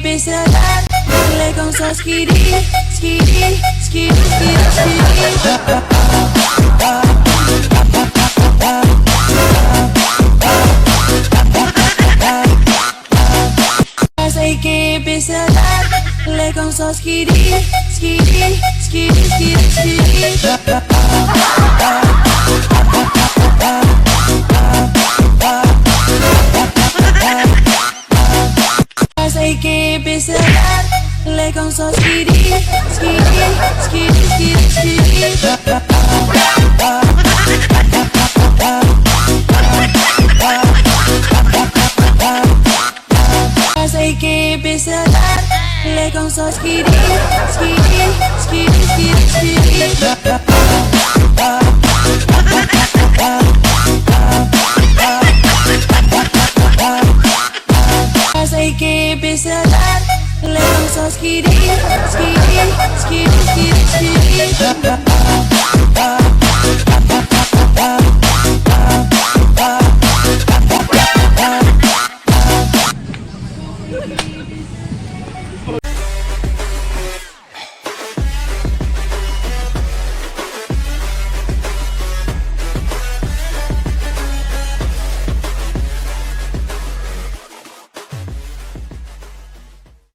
pisar, le com só skiri, skiri, skiri, skiri, skiri. Sei que pisar, le com só skiri, skiri, skiri, skiri, skiri. Sei que pisar, le com só skiri, skiri, skiri, skiri, skiri. Sei que pisar, le com só skiri, skiri, skiri, skiri, skiri. Sei que pisar, le com só skiri, skiri.